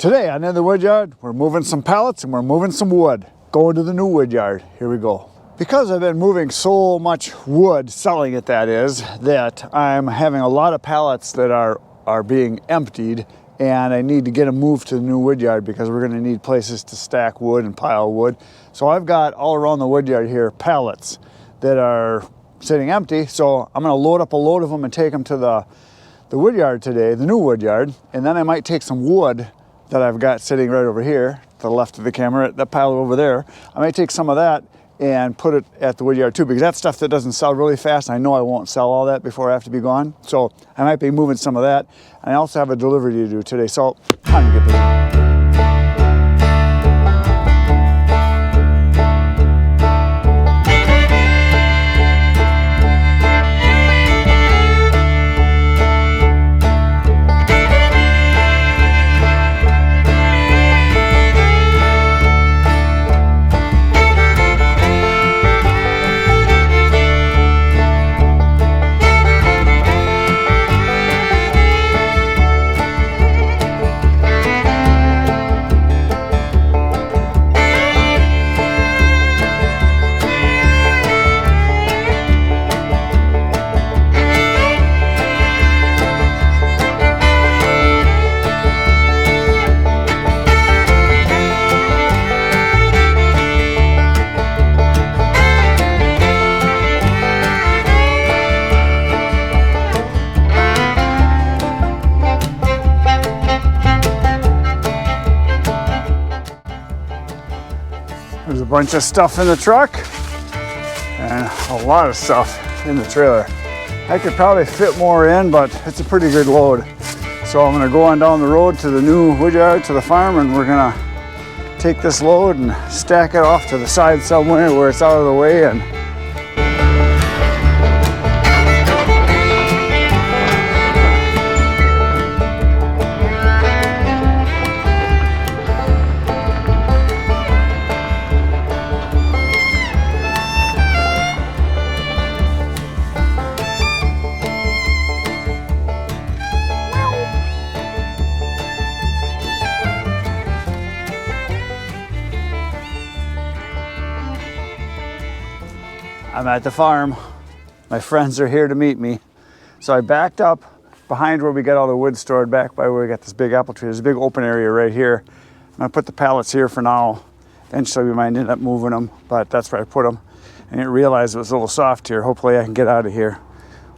Today on In the Woodyard, we're moving some pallets and we're moving some wood. Going to the new woodyard. Here we go. Because I've been moving so much wood, selling it that is, that I'm having a lot of pallets that are being emptied, and I need to get them moved to the new woodyard because we're going to need places to stack wood and pile wood. So I've got all around the woodyard here pallets that are sitting empty. So I'm going to load up a load of them and take them to the woodyard today, the new woodyard, and then I might take some wood that I've got sitting right over here to the left of the camera, that pile over there. I might take some of that and put it at the woodyard too, because that's stuff that doesn't sell really fast. I know I won't sell all that before I have to be gone. So I might be moving some of that. And I also have a delivery to do today. So time to get busy. There's a bunch of stuff in the truck and a lot of stuff in the trailer. I could probably fit more in, but it's a pretty good load. So I'm gonna go on down the road to the new woodyard, to the farm, and we're gonna take this load and stack it off to the side somewhere where it's out of the way. And I'm at the farm. My friends are here to meet me. So I backed up behind where we got all the wood stored, back by where we got this big apple tree. There's a big open area right here. I'm gonna put the pallets here for now. Eventually we might end up moving them, but that's where I put them. I didn't realize it was a little soft here. Hopefully I can get out of here.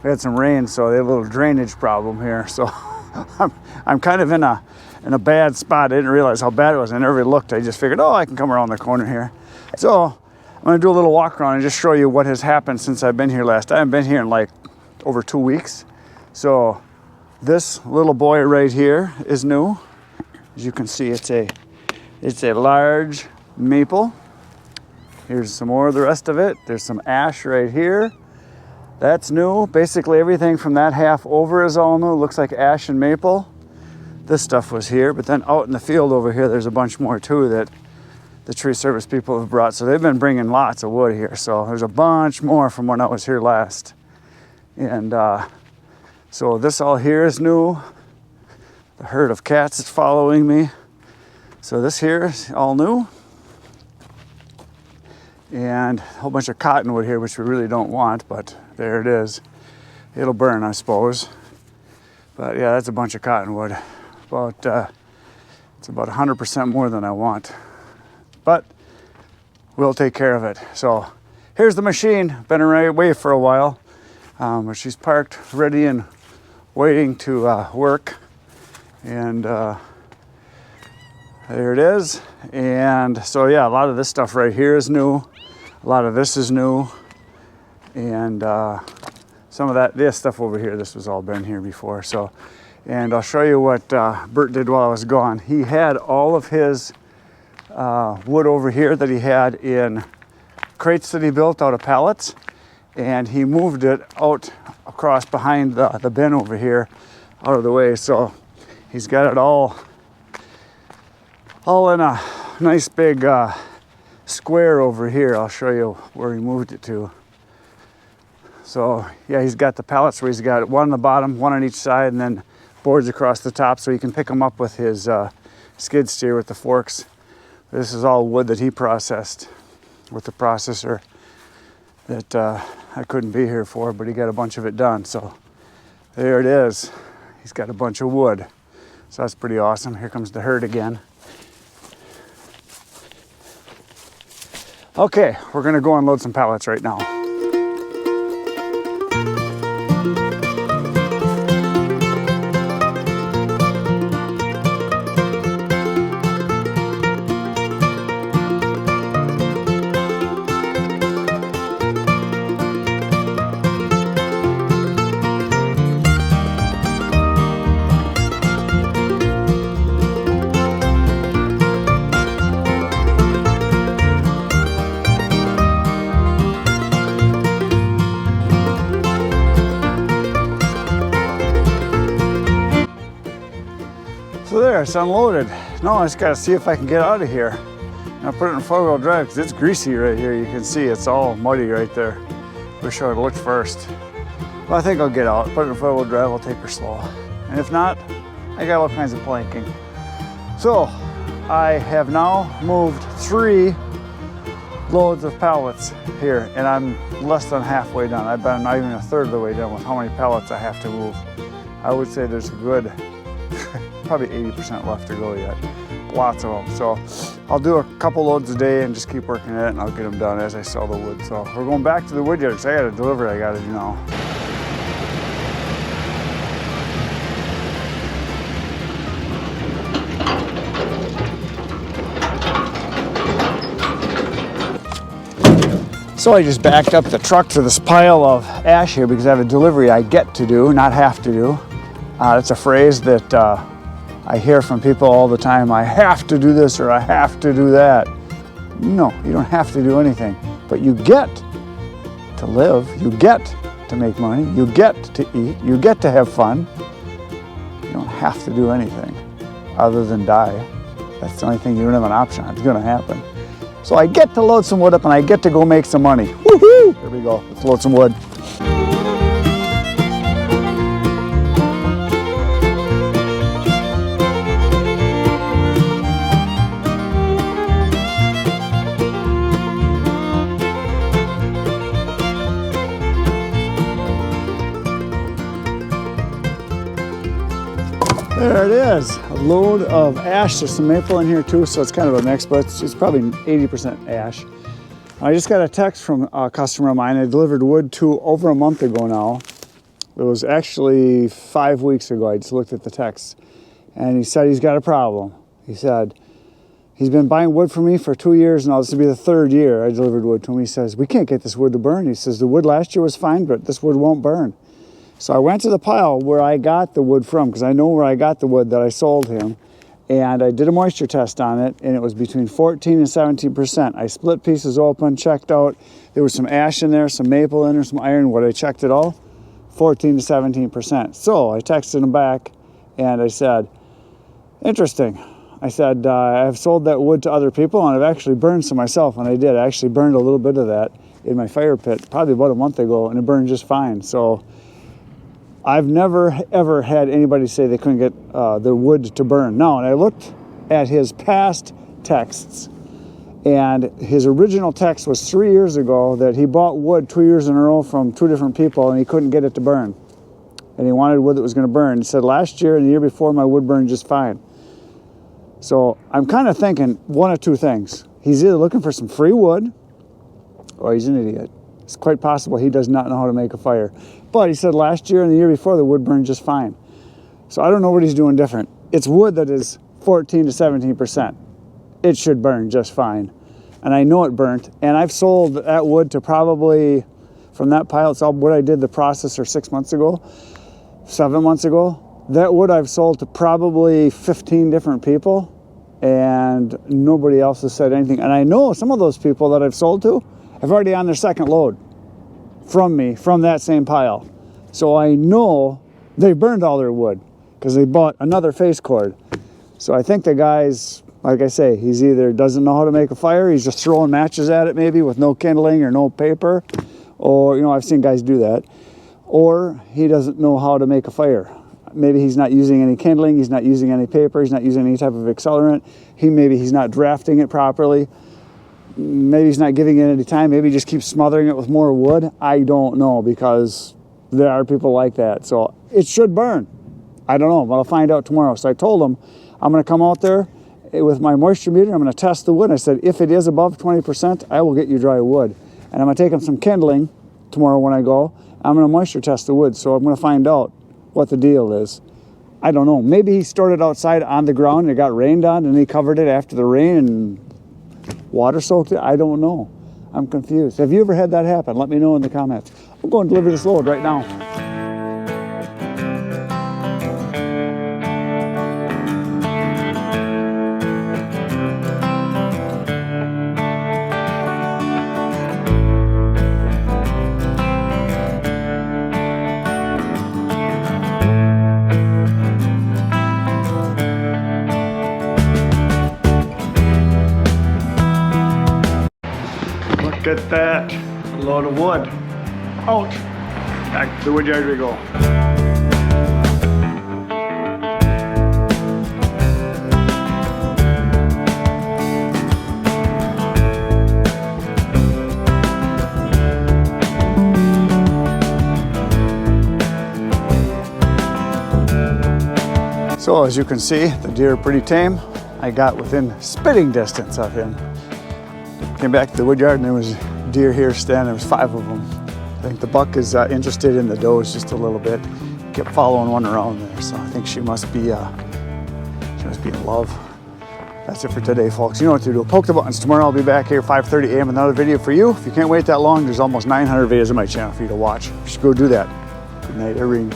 We had some rain, so they had a little drainage problem here. So I'm kind of in a bad spot. I didn't realize how bad it was. I never looked. I just figured, oh, I can come around the corner here. So I'm gonna do a little walk around and just show you what has happened since I've been here last. I haven't been here in like over 2 weeks. So this little boy right here is new. As you can see, it's a large maple. Here's some more of the rest of it. There's some ash right here. That's new. Basically everything from that half over is all new. Looks like ash and maple. This stuff was here, but then out in the field over here, there's a bunch more too that the tree service people have brought. So they've been bringing lots of wood here. So there's a bunch more from when I was here last. And so this all here is new. The herd of cats is following me. So this here is all new. And a whole bunch of cottonwood here, which we really don't want, but there it is. It'll burn, I suppose. But yeah, that's a bunch of cottonwood. It's about 100% more than I want. But we'll take care of it. So here's the machine. Been away for a while, but she's parked, ready and waiting to work. And there it is. And so yeah, a lot of this stuff right here is new. A lot of this is new. And some of this stuff over here, this was all been here before. So, and I'll show you what Bert did while I was gone. He had all of his wood over here that he had in crates that he built out of pallets, and he moved it out across behind the bin over here out of the way. So he's got it all in a nice big square over here. I'll show you where he moved it to. So yeah, he's got the pallets where he's got one on the bottom, one on each side, and then boards across the top, so he can pick them up with his skid steer with the forks. This is all wood that he processed with the processor that I couldn't be here for, but he got a bunch of it done. So there it is. He's got a bunch of wood. So that's pretty awesome. Here comes the herd again. Okay, we're gonna go unload some pallets right now. So there, it's unloaded. Now I just gotta see if I can get out of here. I'll put it in 4-wheel drive because it's greasy right here. You can see it's all muddy right there. Wish I would have looked first. Well, I think I'll get out, put it in 4-wheel drive, I'll take her slow. And if not, I got all kinds of planking. So I have now moved 3 loads of pallets here, and I'm less than halfway done. I've been not even a third of the way done with how many pallets I have to move. I would say there's a good probably 80% left to go yet. Lots of them. So I'll do a couple loads a day and just keep working at it, and I'll get them done as I sell the wood. So we're going back to the wood yard because I got a delivery I got to do now. So I just backed up the truck to this pile of ash here because I have a delivery I get to do, not have to do. That's a phrase that I hear from people all the time. I have to do this or I have to do that. No, you don't have to do anything, but you get to live, you get to make money, you get to eat, you get to have fun. You don't have to do anything other than die. That's the only thing you don't have an option on. It's gonna happen. So I get to load some wood up and I get to go make some money. Woohoo! Here we go, let's load some wood. There it is, a load of ash. There's some maple in here too, so it's kind of a mix, but it's probably 80% ash. I just got a text from a customer of mine I delivered wood to over a month ago now. It was actually 5 weeks ago. I just looked at the text, and he said he's got a problem. He said he's been buying wood from me for 2 years now. This will be the 3rd year I delivered wood to him. He says, we can't get this wood to burn. He says, the wood last year was fine, but this wood won't burn. So I went to the pile where I got the wood from, because I know where I got the wood that I sold him, and I did a moisture test on it, and it was between 14 and 17%. I split pieces open, checked out. There was some ash in there, some maple in there, some ironwood. I checked it all, 14 to 17%. So I texted him back, and I said, interesting. I said, I've sold that wood to other people, and I've actually burned some myself, and I did. I actually burned a little bit of that in my fire pit, probably about a month ago, and it burned just fine. So I've never, ever had anybody say they couldn't get the wood to burn. No, and I looked at his past texts, and his original text was 3 years ago that he bought wood 2 years in a row from 2 different people, and he couldn't get it to burn. And he wanted wood that was going to burn. He said, last year and the year before, my wood burned just fine. So I'm kind of thinking one of 2 things. He's either looking for some free wood, or he's an idiot. It's quite possible he does not know how to make a fire. But he said last year and the year before, the wood burned just fine. So I don't know what he's doing different. It's wood that is 14 to 17%. It should burn just fine. And I know it burnt. And I've sold that wood to probably, from that pile, it's all wood I did the processor 6 months ago, 7 months ago. That wood I've sold to probably 15 different people, and nobody else has said anything. And I know some of those people that I've sold to have already on their 2nd load from me, from that same pile. So I know they burned all their wood because they bought another face cord. So I think the guy's, like I say, he's either doesn't know how to make a fire, he's just throwing matches at it maybe with no kindling or no paper, or, you know, I've seen guys do that, or he doesn't know how to make a fire. Maybe he's not using any kindling, he's not using any paper, he's not using any type of accelerant. Maybe he's not drafting it properly. Maybe he's not giving it any time. Maybe he just keeps smothering it with more wood. I don't know, because there are people like that. So it should burn. I don't know, but I'll find out tomorrow. So I told him I'm going to come out there with my moisture meter. I'm going to test the wood. I said, if it is above 20%, I will get you dry wood. And I'm going to take him some kindling tomorrow when I go. I'm going to moisture test the wood. So I'm going to find out what the deal is. I don't know. Maybe he stored it outside on the ground and it got rained on and he covered it after the rain and water soaked it. I don't know. I'm confused. Have you ever had that happen? Let me know in the comments. I'm going to deliver this load right now. Look at that, a load of wood. Out. Back to the wood yard we go. So as you can see, the deer are pretty tame. I got within spitting distance of him. Came back to the wood yard and there was deer here standing. There was 5 of them. I think the buck is interested in the does just a little bit. Kept following one around there, so I think she must be in love. That's it for today, folks. You know what to do. Poke the buttons. Tomorrow I'll be back here 5:30 a.m. with another video for you. If you can't wait that long, there's almost 900 videos on my channel for you to watch. You should go do that. Good night, Irene.